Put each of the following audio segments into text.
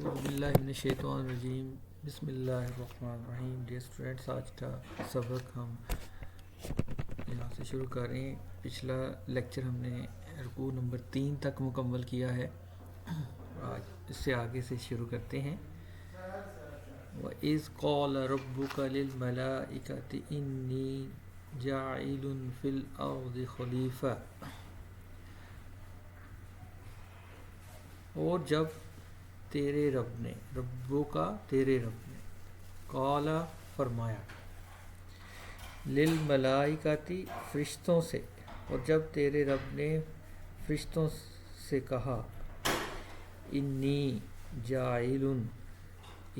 اعوذ باللہ من الشیطان الرجیم بسم اللہ الرحمن الرحیم. ڈیئر اسٹوڈنٹس، آج کا سبق ہم یہاں سے شروع کر رہے ہیں. پچھلا لیکچر ہم نے رکوع نمبر 3 تک مکمل کیا ہے. آج اس سے آگے سے شروع کرتے ہیں. وَإِذْ قَالَ رَبُّكَ لِلْمَلَائِكَةِ إِنِّي جَاعِلٌ فِي الْأَرْضِ خَلِيفَةً. اور جب تیرے رب نے، ربو کا تیرے رب نے، قالا فرمایا، للملائکتی فرشتوں سے، اور جب تیرے رب نے فرشتوں سے کہا، انی جاعلن،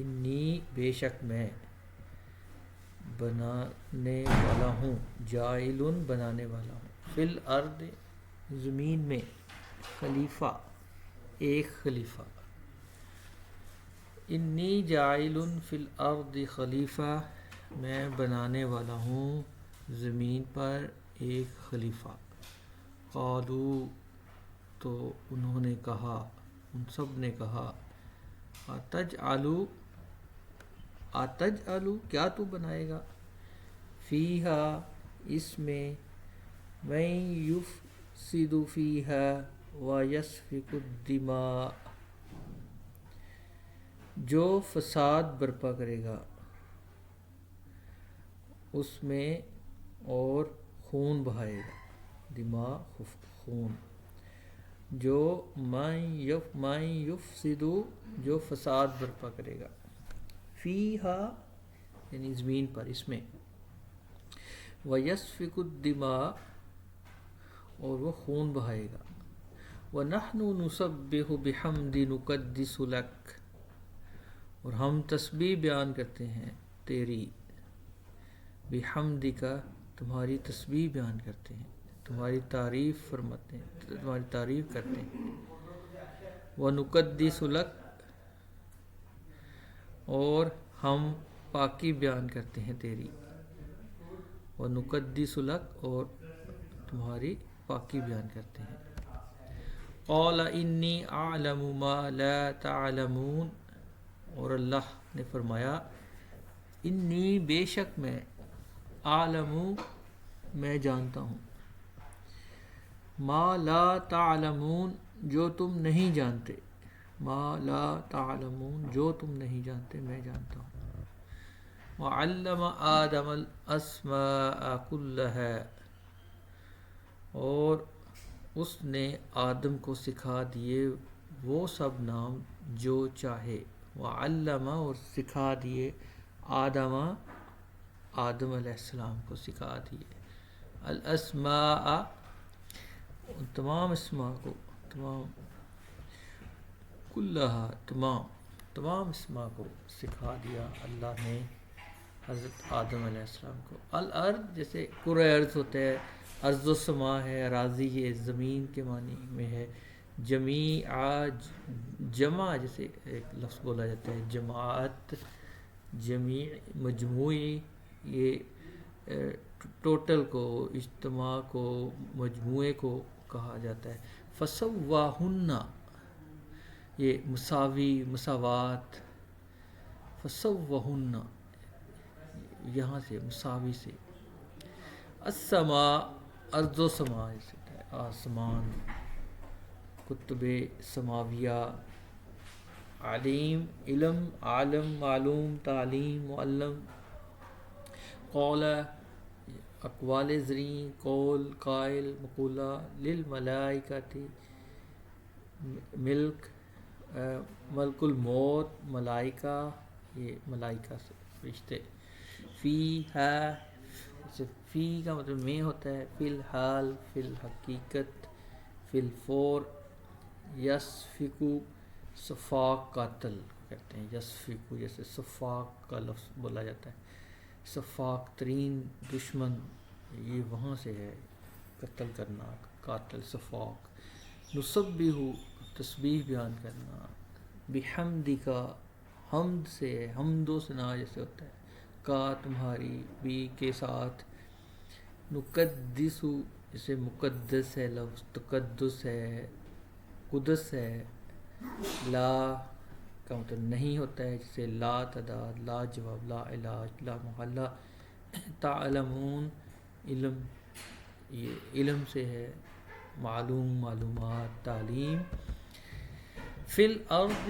انی بے شک میں، بنانے والا ہوں، جاعلن بنانے والا ہوں، فی الارض زمین میں، خلیفہ ایک خلیفہ. انی جاعل فی الارض خلیفہ، میں بنانے والا ہوں زمین پر ایک خلیفہ. قالوا، تو انہوں نے کہا، ان سب نے کہا، اتجعل، کیا تو بنائے گا، فیہا اس میں، من یفسد فیہا ویسفک الدماء، جو فساد برپا کرے گا اس میں اور خون بہائے گا، دماء خون، جو من یفسد، جو فساد برپا کرے گا، فیہا یعنی زمین پر، اس میں، ویسفک الدماء اور وہ خون بہائے گا. وَنَحْنُ نُسَبِّحُ بِحَمْدِ نُقَدِّسُ لَكَ، اور ہم تسبیح بیان کرتے ہیں تیری، بحمدک، تمہاری تسبیح بیان کرتے ہیں، تمہاری تعریف فرماتے ہیں، تمہاری تعریف کرتے ہیں. وَنُقَدِّسُ لَكَ، اور ہم پاکی بیان کرتے ہیں تیری، وَنُقَدِّسُ لَكَ، اور تمہاری پاکی بیان کرتے ہیں. قال انی اعلم ما لا تعلمون، اور اللہ نے فرمایا، انی بے شک میں، اعلم میں جانتا ہوں، ما لا تعلمون جو تم نہیں جانتے، ما لا تعلمون جو تم نہیں جانتے میں جانتا ہوں. وعلم آدم الاسماء كلها، اور اس نے آدم کو سکھا دیے وہ سب نام جو چاہے. وعلم، اور سکھا دیے، آدم علیہ السلام کو سکھا دیے، الاسماء تمام اسماء کو، تمام، کلہا تمام اسماء کو سکھا دیا اللہ نے حضرت آدم علیہ السلام کو. الارض جیسے کرۂ ارض ہوتا ہے، ارض و سما ہے، اراضی ہے، زمین کے معنی میں ہے. جمیع، جمع جیسے ایک لفظ بولا جاتا ہے، جماعت، جمیع مجموعی، یہ ٹوٹل کو، اجتماع کو، مجموعے کو کہا جاتا ہے. فسواہن، یہ مساوی، مساوات، فسوہن یہاں سے مساوی سے. السماء، ارض و سما، آسمان، کتب سماویہ، علیم علم، عالم معلوم، تعلیم معلم. قول اقوال زریں، قول قائل، مقولہ. للملائکۃ ملک، ملک الموت ملائکہ، یہ ملائکہ سے فرشتے. فی ہے، فی کا مطلب میں ہوتا ہے، فی الحال، فی الحقیقت، فی الفور. یسفکو، صفاق قاتل کہتے ہیں، یسفکو جیسے صفاق کا لفظ بولا جاتا ہے، صفاق ترین دشمن، یہ وہاں سے ہے، قتل کرنا، قاتل صفاق. نسبح، تسبیح بیان کرنا، بحمدک، حمد سے، حمد و ثنا جیسے ہوتا ہے، کا تمہاری، بھی کے ساتھ. نقدس، جیسے مقدس ہے لفظ، تقدس ہے، قدس ہے. لا کا مطلب نہیں ہوتا ہے، جیسے لا تعداد، لا جواب، لا علاج، لا محلہ. تعلمون علم، یہ علم سے ہے، معلوم معلومات، تعلیم. فی الارض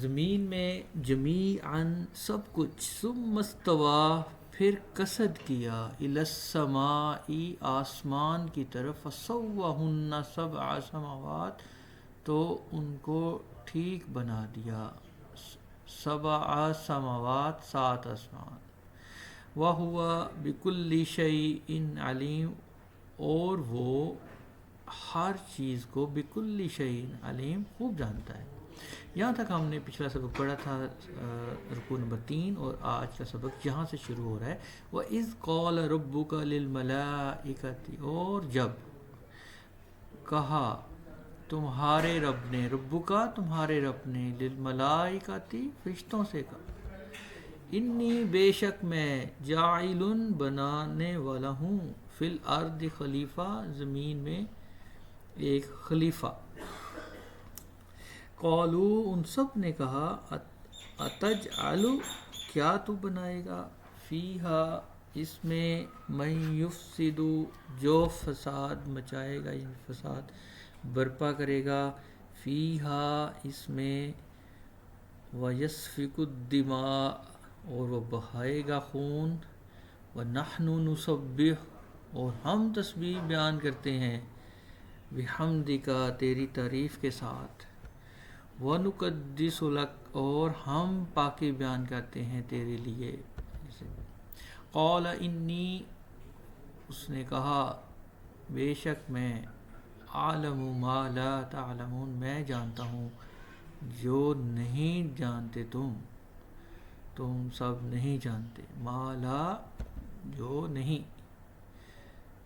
زمین میں، جمیعاً سب کچھ، ثم استویٰ پھر قصد کیا، الی السماء آسمان کی طرف، فسوّاہن سبع سماوات تو ان کو ٹھیک بنا دیا، سبع سماوات 7 آسمان. وَهُوَ بِكُلِّ شَيْءٍ علیم اور وہ ہر چیز کو بِكُلِّ شَيْءٍ علیم خوب جانتا ہے. یہاں تک ہم نے پچھلا سبق پڑھا تھا، رکوع نمبر 3، اور آج کا سبق یہاں سے شروع ہو رہا ہے. وَإِذْ قَالَ رَبُّكَ لِلْمَلَائِكَةِ اور جب کہا تمہارے رب نے، ربُّکا تمہارے رب نے، لِلْمَلَائِكَةِ فرشتوں سے کہا، انی بے شک میں، جاعلٌ بنانے والا ہوں، فی الارض خلیفہ زمین میں ایک خلیفہ. قالوا ان سب نے کہا، اتجعل کیا تو بنائے گا، فیہا اس میں، من یفسد جو فساد مچائے گا، یعنی فساد برپا کرے گا، فیہا اس میں، ویسفک الدماء اور وہ بہائے گا خون، ونحن نسبح اور ہم تسبیح بیان کرتے ہیں، بحمدک تیری تعریف کے ساتھ، وَنُقَدِّسُ لَكَ اور ہم پاکی بیان کرتے ہیں تیرے لیے. قال انی اس نے کہا بے شک میں، اعلم ما لا تعلمون میں جانتا ہوں جو نہیں جانتے تم سب نہیں جانتے، ما لا جو نہیں،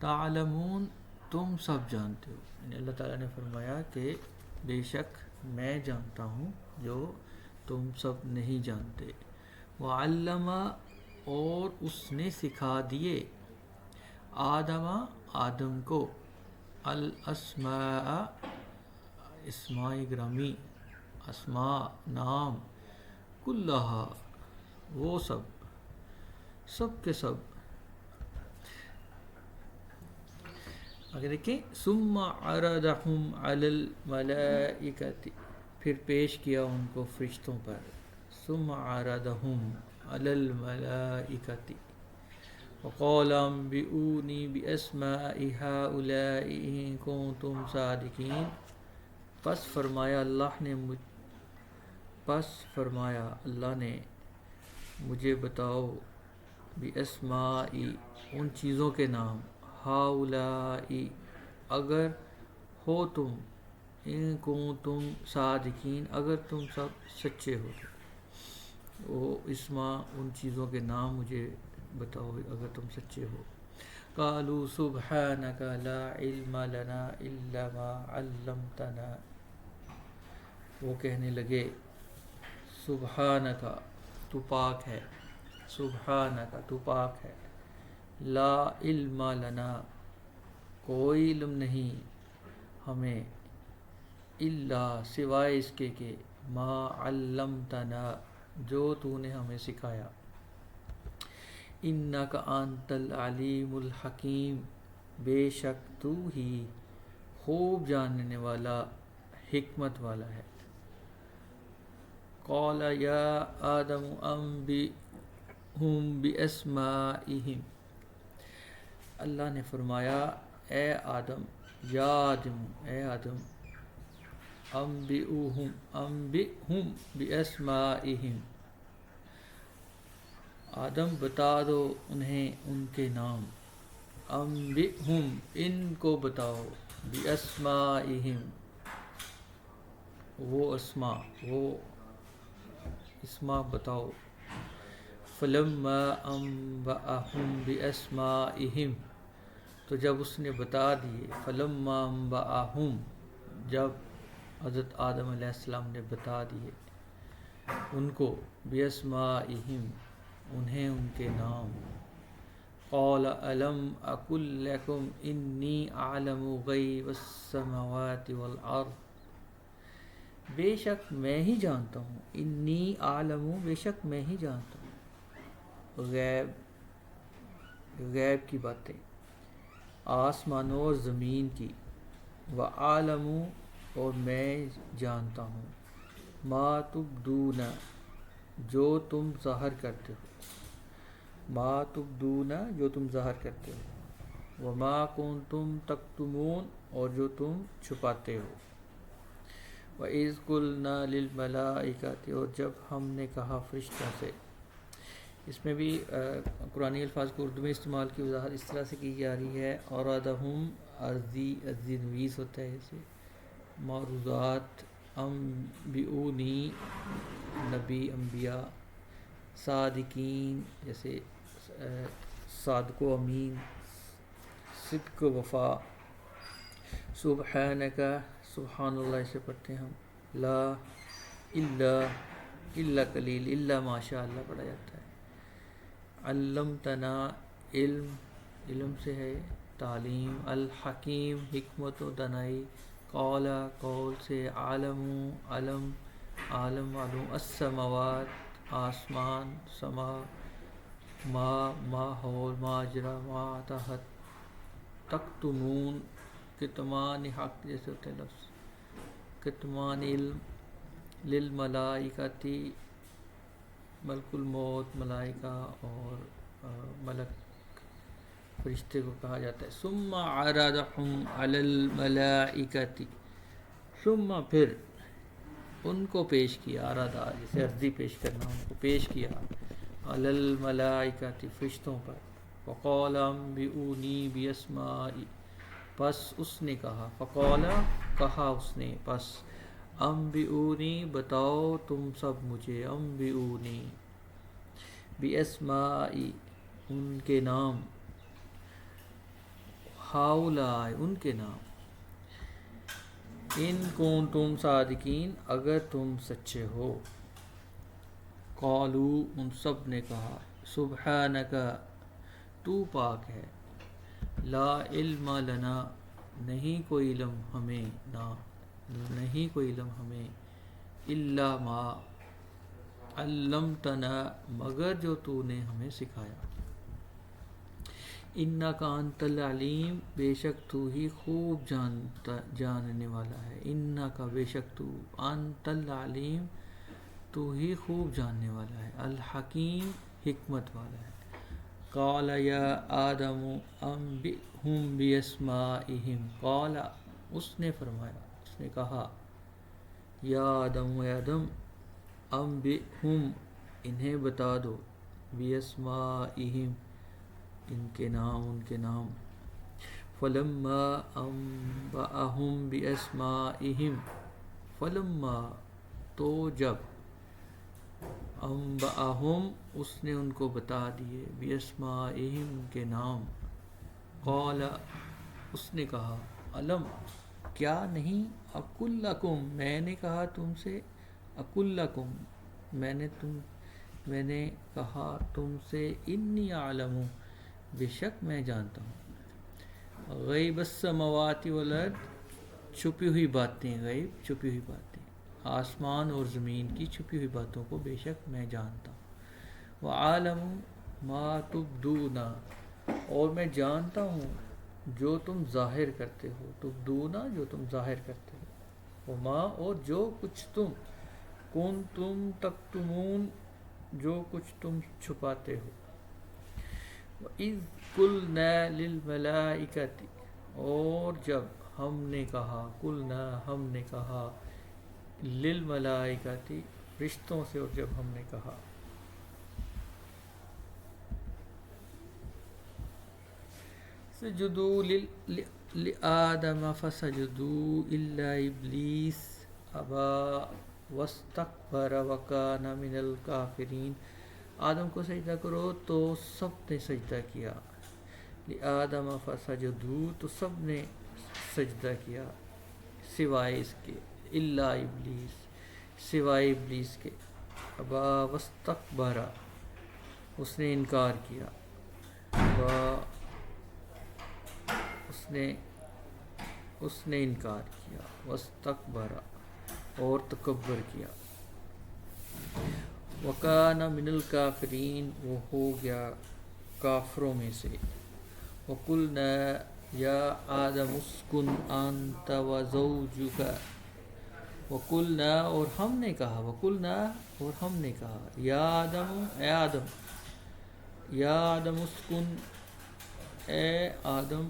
تعلمون تم سب جانتے ہو. یعنی اللہ تعالیٰ نے فرمایا کہ بے شک میں جانتا ہوں جو تم سب نہیں جانتے. وعلم اور اس نے سکھا دیے، آدم کو، الاسماء اسماء گرامی، اسماء نام، کلہا وہ سب کے سب. آگے دیکھیں، ثم عرضہم علی الملائکۃ پھر پیش کیا ان کو فرشتوں پر، ثم عرضہم علی الملائکۃ وقال انبئونی باسماء ہؤلاء ان کنتم صادقین. پس فرمایا اللہ نے مجھے بتاؤ، باسماء ان چیزوں کے نام، ہؤلاء اگر ہو تم، ان کنتم صادقین اگر تم سب سچے ہو. وہ اسماء ان چیزوں کے نام مجھے بتاؤ اگر تم سچے ہو. قالوا سبحانک لا علم لنا الا ما علمتنا وہ کہنے لگے، سبحانک تو پاک ہے، سبحانک تو پاک ہے، لا علم لنا کوئی علم نہیں ہمیں، الا سوائے اس کے کہ، ما علمتنا جو تو نے ہمیں سکھایا، انک انت العلیم الحکیم بے شک تو ہی خوب جاننے والا، حکمت والا ہے. قال یا آدم انبئہم باسمائہم اللہ نے فرمایا اے آدم، انبئہم باسمائہم آدم بتا دو انہیں ان کے نام، انبئہم ان کو بتاؤ، باسمائہم وہ اسماء بتاؤ. فلما انبأہم باسمائہم تو جب اس نے بتا دیے، فلما انبأہم جب حضرت آدم علیہ السلام نے بتا دیے ان کو، باسمائہم انہیں ان کے نام. قال الم اقل لکم انی اعلم غیب السماوات والارض بے شک میں ہی جانتا ہوں، انی عالم، بے شک میں ہی جانتا ہوں غیب کی باتیں، آسمانوں اور زمین کی، وعالم، اور میں جانتا ہوں، ما تبدون، جو تم ظاہر کرتے ہو، ما تبدون، جو تم ظاہر کرتے ہو، وما کنتم تکتمون، اور جو تم چھپاتے ہو، وَإِذْ قُلْنَا لِلْمَلَائِكَةِ، اور جب ہم نے کہا فرشتوں سے. اس میں بھی قرآنی الفاظ کو اردو میں استعمال کی وضاحت اس طرح سے کی جا رہی ہے، اورادہم، عرضی نویس ہوتا ہے اسے، معروضات، انبئونی، نبی انبیاء، صادقین، جیسے صادق و امین، صدق و وفا، سبحانک، سبحان اللہ اسے پڑھتے ہیں ہم، لا الا قلیل، الا ماشاء اللہ پڑھا جاتا ہے، علمتنا، علم سے ہے تعلیم، الحکیم، حکمت و دانائی، قول، قول سے، عالم، عالم معلوم، السماوات، آسمان، سما، ماحول، ماجرا، ما تحت، تکتمون، کتمان حق جیسے ہوتے ہیں لفظ، کتمان علم، للملائکتی، ملک الموت، ملائکہ اور ملک فرشتے کو کہا جاتا ہے، ثم عرضهم علی الملائکتی، ثم پھر ان کو پیش کیا، عرضہ جیسے عرضی پیش کرنا، ان کو پیش کیا، علی الملائکتی، فرشتوں پر، فقال انبئونی باسماء، پس اس نے کہا، فقال، کہا اس نے، پس انبئونی، بتاؤ تم سب مجھے، انبئونی باسماء، ان کے نام، ہؤلاء، ان کے نام، ان کنتم صادقین، اگر تم سچے ہو، قالوا، ان سب نے کہا، سبحانک، تو پاک ہے، لا علم لنا، نہیں کوئی علم ہمیں، نہیں کوئی علم ہمیں، الا ما علمتنا، مگر جو تو نے ہمیں سکھایا، انک انت العلیم، بے شک تو ہی خوب جاننے والا ہے، انک، بے شک تو، انت العلیم، تو ہی خوب جاننے والا ہے، الحکیم، حکمت والا ہے، قال یا آدم انبئہم باسمائہم، قال، اس نے فرمایا، اس نے کہا، یا آدم، اے آدم، انبئہم، انہیں بتا دو، باسمائہم، ان کے نام، فلما انبأہم باسمائہم، فلما، تو جب، انبأہم، اس نے ان کو بتا دیے، باسمائہم، ان کے نام، قال، اس نے کہا، علم، کیا نہیں، اقل لکم، میں نے کہا تم سے، اقل لکم، میں نے کہا تم سے، انی اعلم، بے شک میں جانتا ہوں، غیب السماوات والارض، چھپی ہوئی باتیں، غیب، چھپی ہوئی باتیں، آسمان اور زمین کی چھپی ہوئی باتوں کو بے شک میں جانتا ہوں، وعالم ما تبدون، اور میں جانتا ہوں جو تم ظاہر کرتے ہو، تبدون، جو تم ظاہر کرتے ہو، وما، اور جو کچھ تم، کنتم تکتمون، جو کچھ تم چھپاتے ہو، وَإِذْ قُلْنَا لِلْمَلَائِكَةِ، اور جب ہم نے کہا، قلنا، ہم نے کہا، للملائکتی، فرشتوں سے، اور جب ہم نے کہا، سجدوا لآدم فسجدوا الا ابلیس ابا واستکبر وکان من الکافرین، آدم کو سجدہ کرو تو سب نے سجدہ کیا، لآدم فسجدوا، تو سب نے سجدہ کیا، سوائے اس کے، الا ابلیس، سوائے ابلیس کے، ابا واستکبر، اس نے انکار کیا، ابا، اس نے انکار کیا، واستکبر، اور تکبر کیا. وَكَانَ مِنَ الْكَافِرِينَ وہ ہو گیا کافروں میں سے. وَقُلْنَا يَا آدَمُ اسْكُنْ أَنْتَ وَزَوْجُكَ وَقُلْنَا اور ہم نے کہا وَقُلْنَا اور ہم نے کہا یا آدم اے آدم یا آدم اسکن اے آدم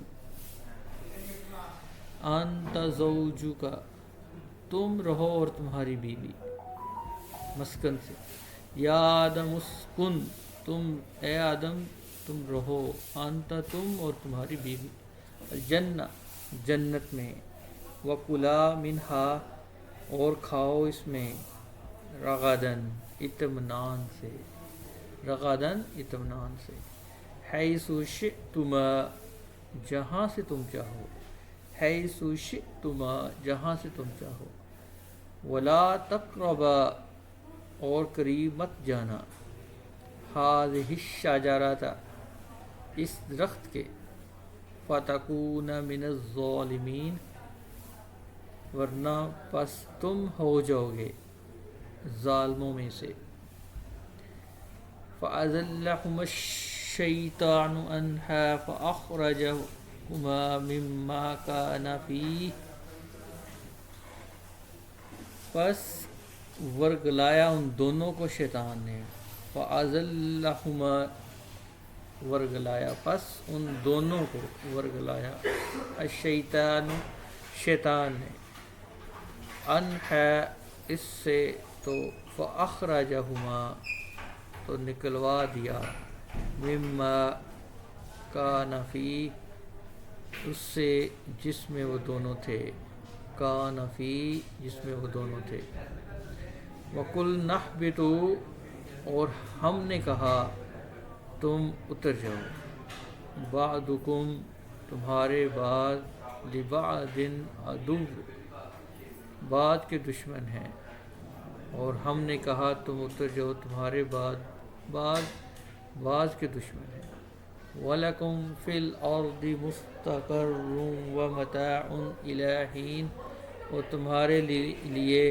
انت زوجک تم رہو اور تمہاری بیوی مسکن سے. یا آدم اسکن تم اے آدم تم رہو انت تم اور تمہاری بیوی الجنہ جنت میں. وَكُلَا مِنْهَا اور کھاؤ اس میں رغدن اطمینان سے رغدن اطمینان سے. حیث شئتما جہاں سے تم چاہو حیث شئتما جہاں سے تم چاہو. ولا تقربا اور قریب مت جانا هذه الشجرة اس درخت کے فتکون من الظالمین ورنہ پس تم ہو جاؤ گے ظالموں میں سے. فَأَزَلَّهُمَا الشَّيْطَانُ عَنْهَا فَأَخْرَجَهُمَا مِمَّا كَانَ فِيهِ پس ورگلایا ان دونوں کو شیطان نے. فَأَزَلَّهُمَا ورگلایا پس ان دونوں کو ورگلایا الشیطان شیطان نے انہا اس سے تو فَأَخْرَجَهُمَا تو نکلوا دیا مما کان فی اس سے جس میں وہ دونوں تھے کان فی جس میں وہ دونوں تھے. وَقُلْنَا اهْبِطُوا اور ہم نے کہا تم اتر جاؤ بعضکم تمہارے بعض لبعض عدو بعض کے دشمن ہیں. اور ہم نے کہا تم اتر جاؤ تمہارے بعض بعض کے دشمن ہیں. وَلَكُمْ فِي الْأَرْضِ مُسْتَقَرٌّ وَمَتَاعٌ إِلَىٰ حِينٍ اور تمہارے لیے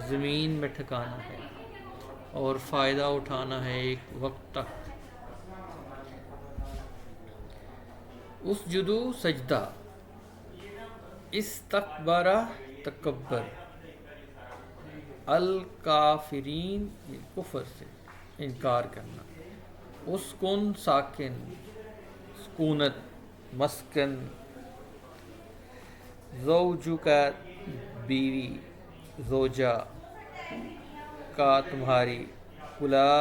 زمین میں ٹھکانا ہے اور فائدہ اٹھانا ہے ایک وقت تک. اسجدوا سجدہ استکبر تکبر الکافرین کفر سے انکار کرنا. اسکن ساکن سکونت مسکن. زوجک بیوی زوجہ کا تمہاری. کلا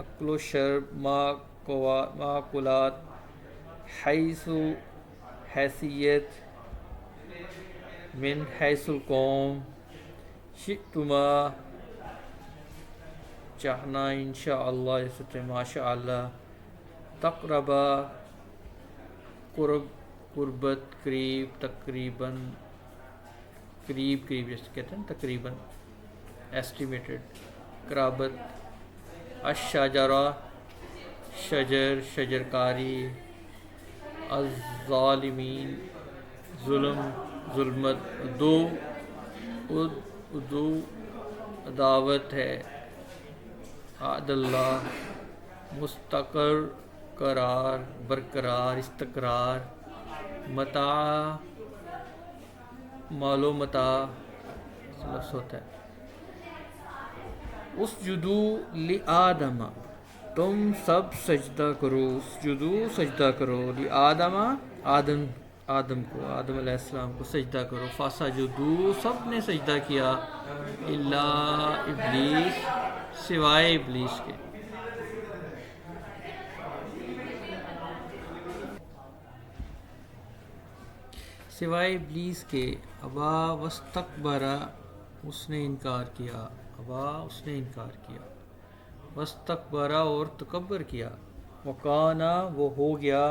اکل و شرب ماکلات حیث حیثیت من حیث القوم شئتما چاہنا انشاءاللہ جیسے ماشاء اللہ. تقربا قربت قریب تقریباً قریب جیسے کہتے ہیں تقریباً ایسٹیمیٹڈ قرابت. الشجرہ شجر شجرکاری. الظالمین ظلمت. ادو عداوت ہے. عد اللہ مستقر قرار برقرار استقرار. متاع مال و متاع لفظ ہوتا ہے. اسجدوا لآدم تم سب سجدہ کرو. اسجدوا سجدہ کرو لآدم آدم کو آدم علیہ السلام کو سجدہ کرو. فسجدوا سب نے سجدہ کیا الا ابلیس سوائے ابلیس کے. سوائے ابلیس کے. ابا واستکبر اس نے انکار کیا. ابا اس نے انکار کیا. واستکبر اور تکبر کیا. وکان وہ ہو گیا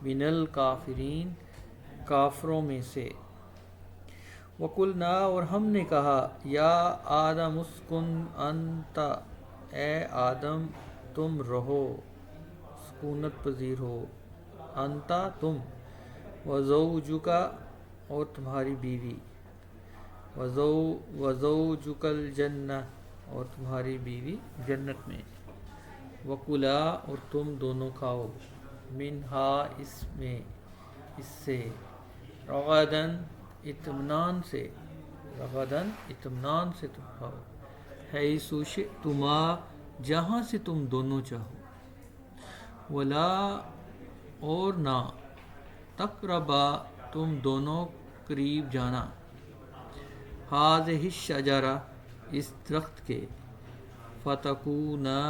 من الکافرین کافروں میں سے. وقلنا اور ہم نے کہا یا آدم اسکن انت اے آدم تم رہو سکونت پذیر ہو انتا تم وزوجک اور تمہاری بیوی وزوجک الجنہ، اور تمہاری بیوی جنت میں، وکلا، اور تم دونوں کھاؤ، منہا، اس میں، اس سے، رغدن، اطمینان سے، رغدن، اطمینان سے تم کھاؤ، حیث شئتما، جہاں سے تم دونوں چاہو، ولا، اور نہ، تقربا، تم دونوں قریب جانا، ہذہ الشجرہ، اس درخت کے، فتکونا،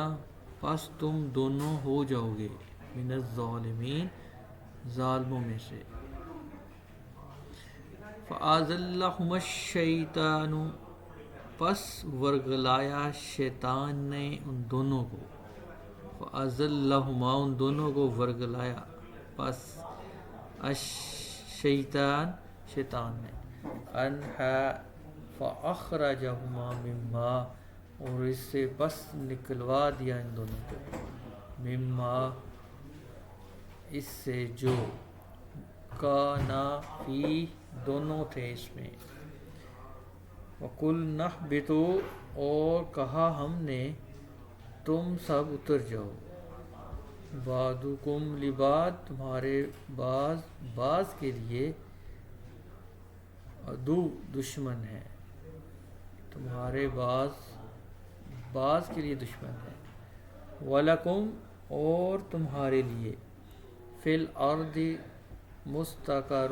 پس تم دونوں ہو جاؤ گے، من الظالمین، ظالموں میں سے، فَأَزَلَّهُمَا الشَّیطَانُ، پس ورگلایا شیطان نے ان دونوں کو، فَأَزَلَّهُمَا، ان دونوں کو ورگلایا، پس الشیطان، شیطان نے، انہا، فَأَخْرَجَهُمَا مِمَّا، اور اس سے پس نکلوا دیا ان دونوں کو، مما، اس سے جو، کانا فی، دونوں تھے اس میں، وَقُلْنَا اهْبِطُوا، اور کہا ہم نے، تم سب اتر جاؤ، بعضکم لبعض، تمہارے بعض کے لیے، عدو، دشمن ہے، تمہارے بعض کے لیے دشمن ہے، وَلَکُمْ، اور تمہارے لیے، فِی الْأَرْضِ، مستقر،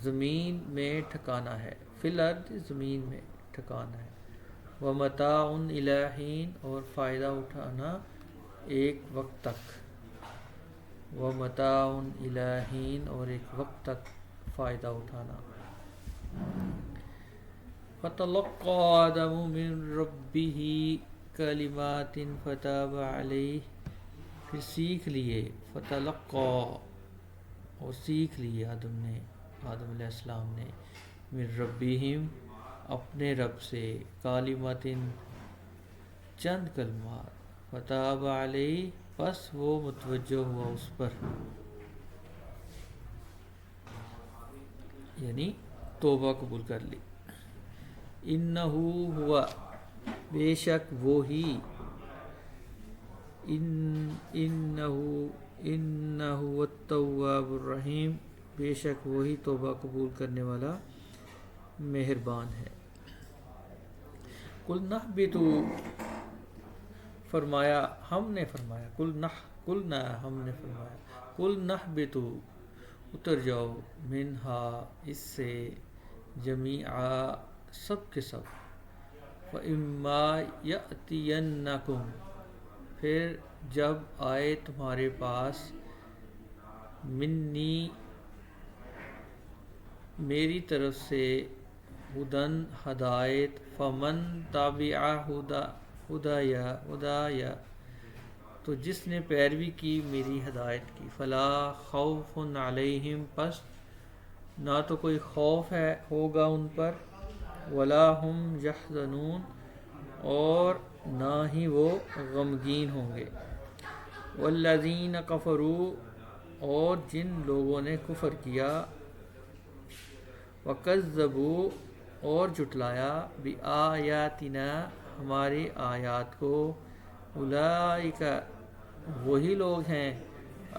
زمین میں ٹھکانا ہے، فی الارض، زمین میں ٹھکانا ہے، ومتاع الی حین، اور فائدہ اٹھانا ایک وقت تک، ومتاع الی حین، اور ایک وقت تک فائدہ اٹھانا، فتلقى آدم من ربه کلمات فتاب علیہ، پھر سیکھ لیے، فتلقى، اور سیکھ لیے آدم علیہ السلام نے، من ربہم، اپنے رب سے، کلمات، چند کلمات، فتاب علیہ، پس وہ متوجہ ہوا اس پر، یعنی توبہ قبول کر لی، انہو ہوا، بے شک وہی، انہو التواب الرحیم، بے شک وہی توبہ قبول کرنے والا مہربان ہے، قُلْنَا اهْبِطُوا، فرمایا، ہم نے فرمایا، قُلْنَا، ہم نے فرمایا، قُلْنَا اهْبِطُوا، اتر جاؤ، منہا، اس سے، جمیعا، سب کے سب، فَإِمَّا يَأْتِيَنَّكُمْ، پھر جب آئے تمہارے پاس، منی، میری طرف سے، ہدن، ہدایت، فمن تبع ہدایا، تو جس نے پیروی کی میری ہدایت کی، فلا خوف علیہم، پس نہ تو کوئی خوف ہوگا ان پر، ولا ہم یحزنون، اور نہ ہی وہ غمگین ہوں گے، والذین کفروا، اور جن لوگوں نے کفر کیا، وکذبوا، اور جھٹلایا، بآیاتنا، ہماری آیات کو، اولئک، وہی لوگ ہیں،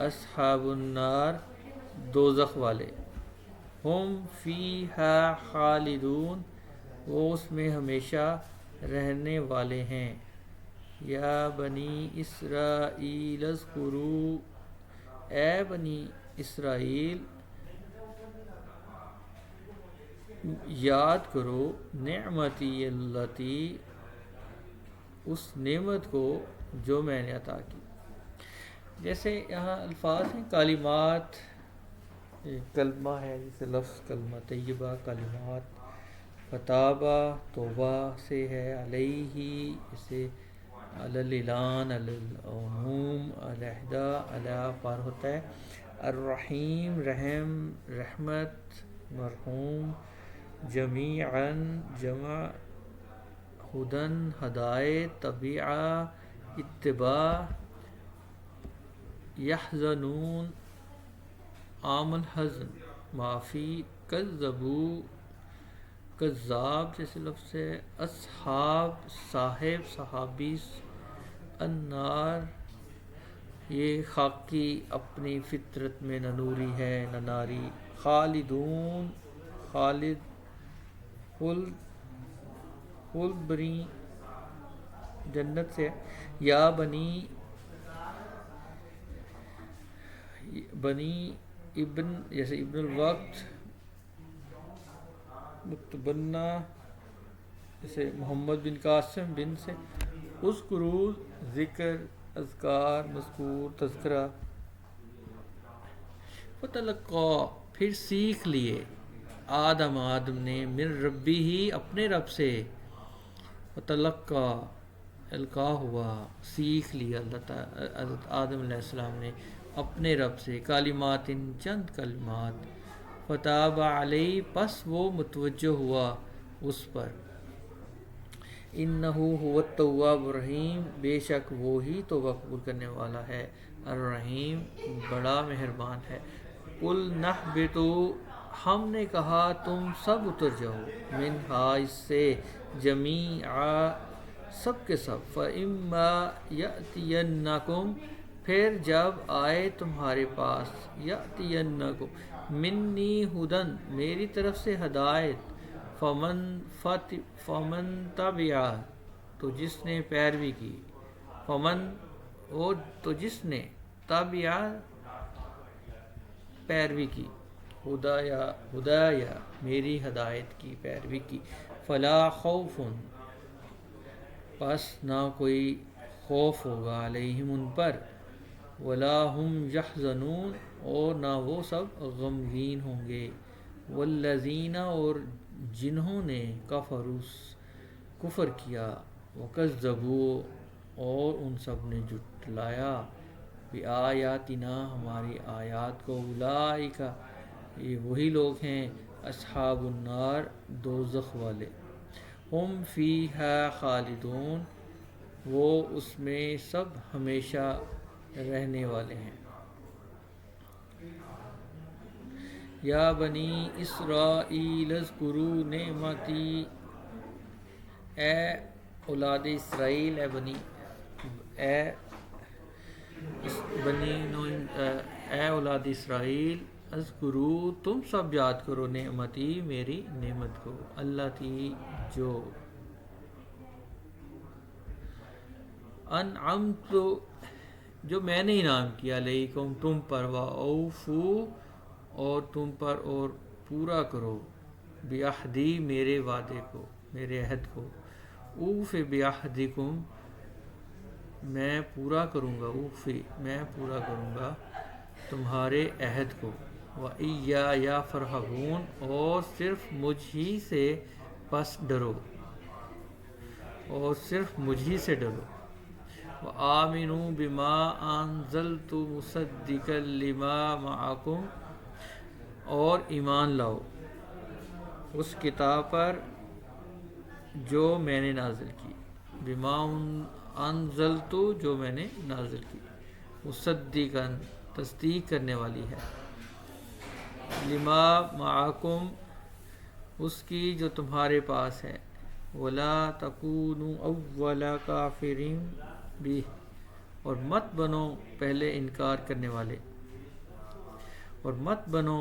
اصحاب النار، دوزخ والے، ہم فیہا خالدون، وہ اس میں ہمیشہ رہنے والے ہیں، یا بنی اسرائیل اذکروا، اے بنی اسرائیل یاد کرو، نعمتی التی، اس نعمت کو جو میں نے عطا کی، جیسے یہاں الفاظ ہیں کلمات، کلمہ ہے، جیسے لفظ کلمہ طیبہ، کلمات، فتابہ، توبہ سے ہے، علیہ، اسے علی الاعلان، علی العموم، علیحدہ، علی پر ہوتا ہے، الرحیم، رحم، رحمت، مرحوم، جمیعاً، جمع، ہدن، ہدایت، طبیعہ، اتباع، یحزنون، عام الحزن، معافی کذبو کذاب جیسے لفظ ہے، اصحاب صاحب صحابی، النار یہ خاکی اپنی فطرت میں نہ نوری ہے نہ ناری، خالدون خالد، خلد خلد بنی جنت سے، یا بنی بنی ابن جیسے ابن الوقت، متبنہ جیسے محمد بن قاسم بن سے، اذکروا ذکر، اذکار مذکور تذکرہ، فتلقا پھر سیکھ لیے، آدم نے، من ربی ہی اپنے رب سے، فتلقا القا ہوا سیکھ لیا اللہ تعالیٰ حضرت آدم علیہ السلام نے اپنے رب سے، کلمات چند کلمات، فتاب علیہ پس وہ متوجہ ہوا اس پر، انہ هو التواب الرحیم بے شک وہی توبہ قبول کرنے والا ہے، الرحیم بڑا مہربان ہے، قل نہبطوا ہم نے کہا تم سب اتر جاؤ، منہا اس سے، جمیعا سب کے سب، فَإِمَّا يَأْتِيَنَّكُمْ پھر جب آئے تمہارے پاس، یأتینکم منی ہدن میری طرف سے ہدایت، فمن تبع تو جس نے پیروی کی، فمن وہ تو جس نے، تبع پیروی کی، ہدایا میری ہدایت کی پیروی کی، فلا خوف پس نہ کوئی خوف ہوگا، علیہم ان پر، ولا هم یحزنون اور نہ وہ سب غمگین ہوں گے، والذین اور جنہوں نے کفر کیا، وکذبوا اور ان سب نے جھٹلایا، بآیاتنا ہماری آیات کو، اولئک یہ وہی لوگ ہیں، اصحاب النار دوزخ والے، ہم فیہا خالدون وہ اس میں سب ہمیشہ رہنے والے ہیں، یا بنی اسرائیل اذکروا نعمتی اے اولاد اسرائیل، اے اولاد اسرائیل، اذکروا تم سب یاد کرو، نعمتی میری نعمت کو، اللہ تی جو، انعمت جو میں نے انعام کیا، علیکم تم پر، واوفوا اور تم پر اور پورا کرو، بعہدی میرے وعدے کو، میرے عہد کو، اوف بعہدکم میں پورا کروں گا، اوفی میں پورا کروں گا تمہارے عہد کو، وَإِيَّايَ فَارْهَبُونَ اور صرف مجھ ہی سے پس ڈرو، اور صرف مجھ ہی سے ڈرو، وَآمِنُوا بِمَا أَنزَلْتُ مُصَدِّقًا لِمَا مَعَكُمْ اور ایمان لاؤ اس کتاب پر جو میں نے نازل کی، بما انزلت جو میں نے نازل کی، مصدقاً تصدیق کرنے والی ہے، لما معکم اس کی جو تمہارے پاس ہے، ولا تکونوا اول کافر بہ اور مت بنو پہلے انکار کرنے والے، اور مت بنو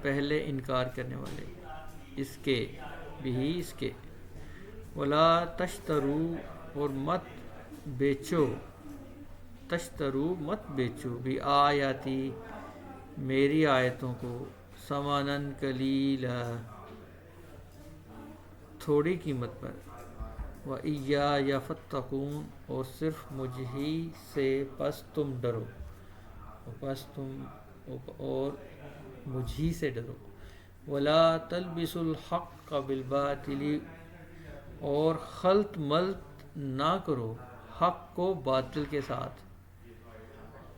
پہلے انکار کرنے والے اس کے، بھی اس کے، ولا تشترو اور مت بیچو، تشترو مت بیچو، بھی آیاتی میری آیتوں کو، ثمناً قلیلا تھوڑی قیمت پر، وَإِيَّايَ فَاتَّقُونَ اور صرف مجھ ہی سے پس تم ڈرو، اور مجھ ہی سے ڈرو، وَلَا تَلْبِسُوا الْحَقَّ بِالْبَاطِلِ اور خلط ملط نہ کرو حق کو باطل کے ساتھ،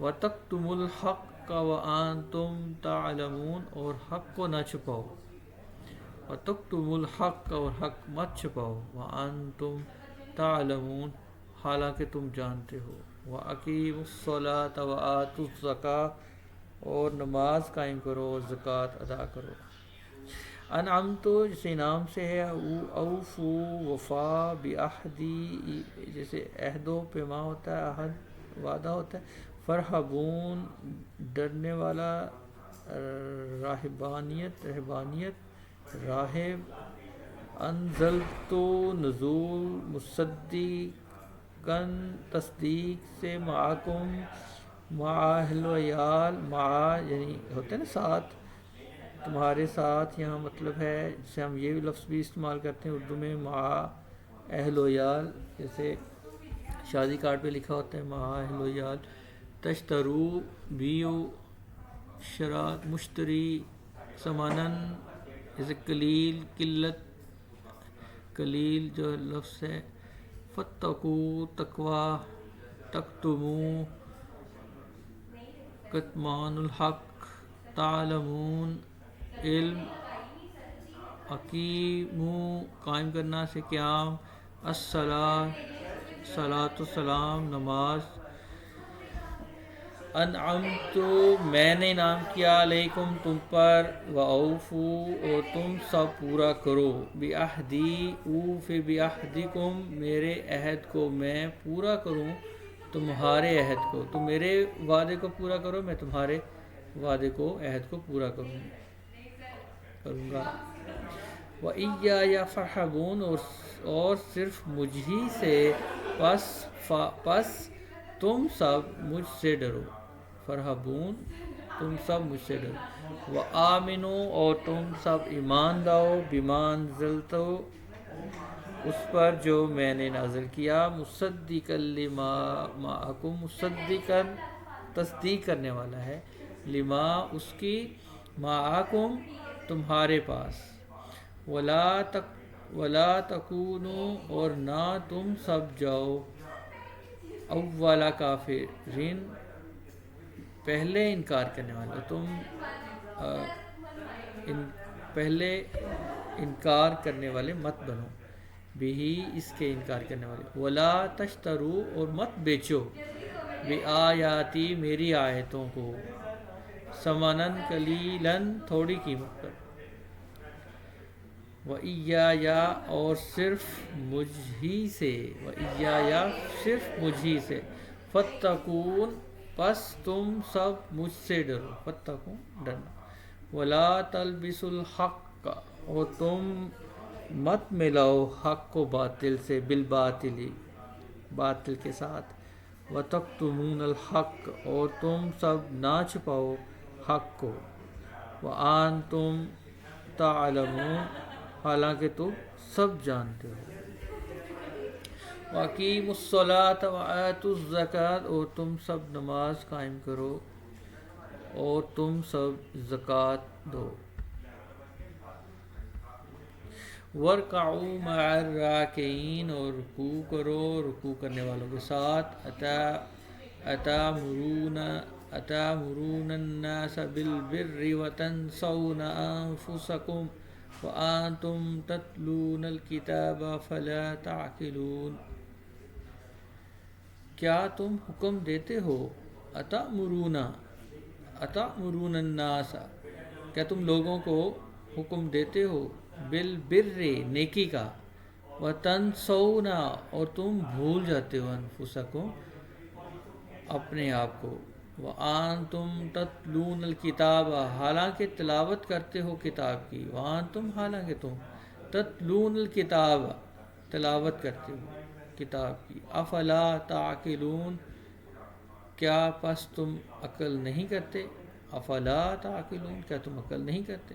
وَتَكْتُمُوا الْحَقَّ وَأَنْتُمْ تَعْلَمُونَ اور حق کو نہ چھپاؤ، وَتَكْتُمُوا الْحَقَّ اور حق مت چھپاؤ، وَأَنْتُمْ تَعْلَمُونَ حالانکہ تم جانتے ہو، وَأَقِیمُوا الصَّلَاةَ وَآتُوا الزَّکَاةَ اور نماز قائم کرو اور زکوٰۃ ادا کرو۔ انعمت جیسے انعام سے ہے، اوفو وفا، بعہدی جیسے عہد و پیما ہوتا ہے، عہد وعدہ ہوتا ہے، فرحبون ڈرنے والا، رہبانیت راہب، انزلت نزول، مصدقاً تصدیق سے، معکم مع اہل و عیال، مع یعنی ہوتے ہیں نا ساتھ، تمہارے ساتھ یہاں مطلب ہے جیسے ہم یہ لفظ بھی استعمال کرتے ہیں اردو میں، مع اہل و عیال، جیسے شادی کارڈ پہ لکھا ہوتا ہے مع اہل و عیال، تشترو بیو، شراء مشتری، ثمناً جیسے قلیل قلت، قلیل جو لفظ ہے، فتقو تقوی، تکتمو کتمان الحق، تعلمون علم، اقیمو قائم کرنا سے قیام، صلاۃ السلام نماز، انعمت میں نے انعام کیا، علیکم تم پر، واوفو اور تم سب پورا کرو، بعہدی اوف بعہدکم میرے عہد کو میں پورا کروں تمہارے عہد کو، تم میرے وعدے کو پورا کرو میں تمہارے وعدے کو عہد کو پورا کروں گا۔ وَإِيَّايَ فَارْهَبُونَ اور صرف مجھ ہی سے، پس تم سب مجھ سے ڈرو، فرحبون تم سب مجھ سے ڈرو، وَآمِنُوا اور تم سب ایمان لاؤ، بِمَا أَنزَلْتُ اس پر جو میں نے نازل کیا، مصدقاً لما معکم مصدقاً تصدیق کرنے والا ہے، لما اس کی، معکم تمہارے پاس، ولا تکونوا اور نہ تم سب جاؤ، اول کافرین پہلے انکار کرنے والے، تم پہلے انکار کرنے والے مت بنو، بھی اس کے انکار کرنے والے، ولا تشترو اور مت بیچو، بآیاتی میری آیتوں کو، ثمناً قلیلاً تھوڑی قیمت پر، وَإِيَّايَ اور صرف مجھ ہی سے، وَإِيَّايَ صرف مجھ ہی سے، فَاتَّقُونِ پس تم سب مجھ سے ڈرو، فَاتَّقُونِ ڈرنا، وَلَا تَلْبِسُوا الْحَقَّ اور تم مت ملاؤ حق کو باطل سے، بالباطل باطل کے ساتھ، وَتَكْتُمُونَ الْحَقَّ اور تم سب نہ چھپاؤ حق کو، وَأَنْتُمْ تَعْلَمُونَ حالانکہ تم سب جانتے ہو، وَأَقِیمُوا الصَّلَاةَ وَآتُوا الزَّکَاةَ اور تم سب نماز قائم کرو اور تم سب زکوٰۃ دو، وَارْکَعُوا مَعَ الرَّاکِعِینَ اور رکوع کرو رکوع کرنے والوں کے ساتھ، أَتَأْمُرُونَ النَّاسَ بِالْبِرِّ وَتَنْسَوْنَ أَنفُسَكُمْ وَأَنْتُمْ تَتْلُونَ الْكِتَابَ أَفَلَا تَعْقِلُونَ کیا تم حکم دیتے ہو، أَتَأْمُرُونَ النَّاسَ کیا تم لوگوں کو حکم دیتے ہو، بالبر نیکی کا، وتنسون اور تم بھول جاتے ہو، انفسکم اپنے آپ کو، وانتم تتلون الکتاب حالانکہ تلاوت کرتے ہو کتاب کی، وانتم حالانکہ تم تتلون الکتاب تلاوت کرتے ہو کتاب کی، افلا تعقلون کیا پس تم عقل نہیں کرتے، افلا تعقلون کیا تم عقل نہیں کرتے،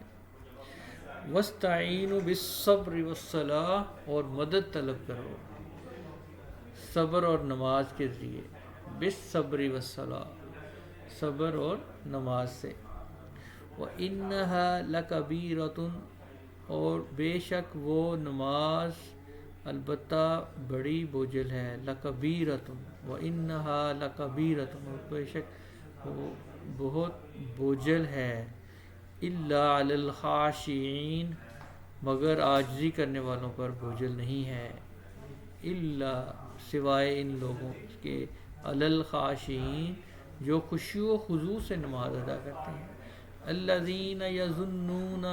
وَاسْتَعِینُوا بِالصَّبْرِ وَالصَّلَاةِ اور مدد طلب کرو صبر اور نماز کے ذریعے، بالصبر والصلاة صبر اور نماز سے، وَإِنَّهَا لَكَبِیرَةٌ اور بے شک وہ نماز البتہ بڑی بوجھل ہے، لَكَبِیرَةٌ وَإِنَّهَا لَكَبِیرَةٌ اور بے شک وہ بہت بوجھل ہے، إِلَّا عَلَى الْخَاشِعِينَ مگر عاجزی کرنے والوں پر بوجھل نہیں ہے، إِلَّا سوائے ان لوگوں کے، عَلَى الْخَاشِعِينَ جو خشوع و خضوع سے نماز ادا کرتے ہیں. الذین یظنون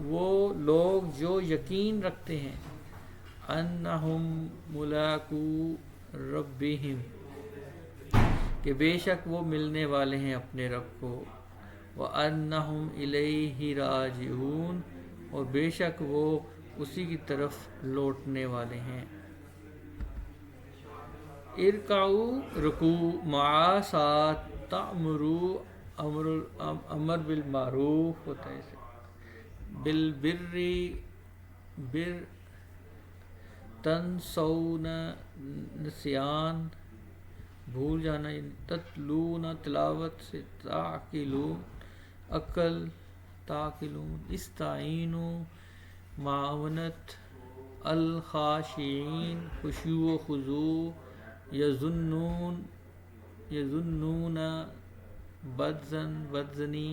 وہ لوگ جو یقین رکھتے ہیں انہم ملاقو ربہم کہ بے شک وہ ملنے والے ہیں اپنے رب کو. وَأَنَّهُمْ إِلَيْهِ رَاجِعُونَ اور بے شک وہ اسی کی طرف لوٹنے والے ہیں. ارکعوا رکوع مع ساتھ تأمروا امر بالمعروف ہوتا ہے اسے بالبر بر تنسون نسیان بھول جانا تتلون تلاوت سے تعقلون عقل تعقلون استعینوا معاونت الخاشعین خشوع و خضوع یظنون بدظنی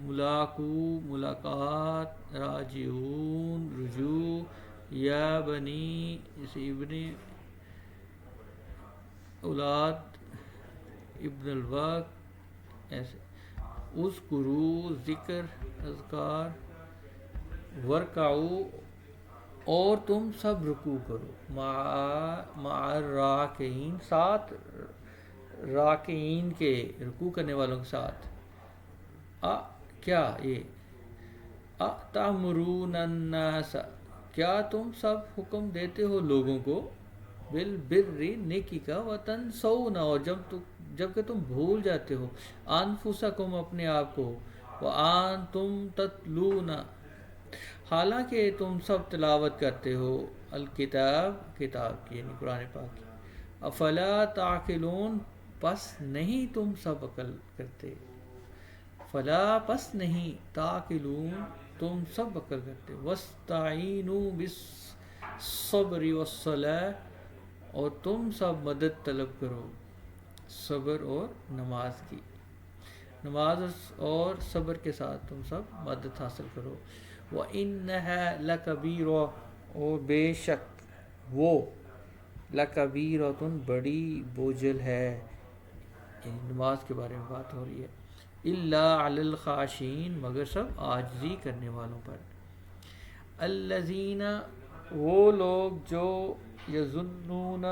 ملاقو ملاقات راجعون رجوع یا بنی ابن اولاد ابن الوقت ایسے اذکروا ذکر اذکار ورکعوا اور تم سب رکوع کرو مع الراکعین ساتھ راکعین کے رکوع کرنے والوں کے ساتھ. کیا یہ تأمرون الناس کیا تم سب حکم دیتے ہو لوگوں کو بالبر نیکی کا وتنسون اور جبکہ تم بھول جاتے ہو انفسکم اپنے آپ کو وانتم تتلون حالانکہ تم سب تلاوت کرتے ہو الکتاب کتاب کی یعنی قرآن پاک کی. افلا تعقلون پس نہیں تم سب عقل کرتے. فلا پس نہیں تعقلون تم سب عقل کرتے. واستعینوا بالصبر والصلاۃ اور تم سب مدد طلب کرو صبر اور نماز کی. نماز اور صبر کے ساتھ تم سب مدد حاصل کرو. وَإِنَّهَا لَكَبِيرَةٌ اور بے شک وہ لَكَبِيرَةٌ بڑی بوجھل ہے. یعنی نماز کے بارے میں بات ہو رہی ہے. إِلَّا عَلَى الْخَاشِعِينَ مگر سب عاجزی کرنے والوں پر. الَّذِينَ وہ لوگ جو یظنون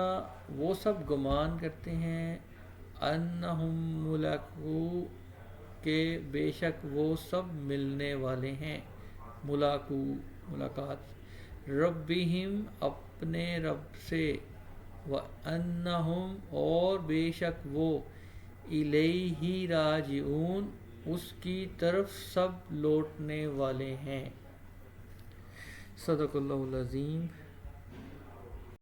وہ سب گمان کرتے ہیں انہم ملاقو کہ بے شک وہ سب ملنے والے ہیں ملاقو ملاقات ربہم اپنے رب سے. وَأَنَّهُمْ اور بے شک وہ الیہ راجعون اس کی طرف سب لوٹنے والے ہیں. صدق اللہ العظیم.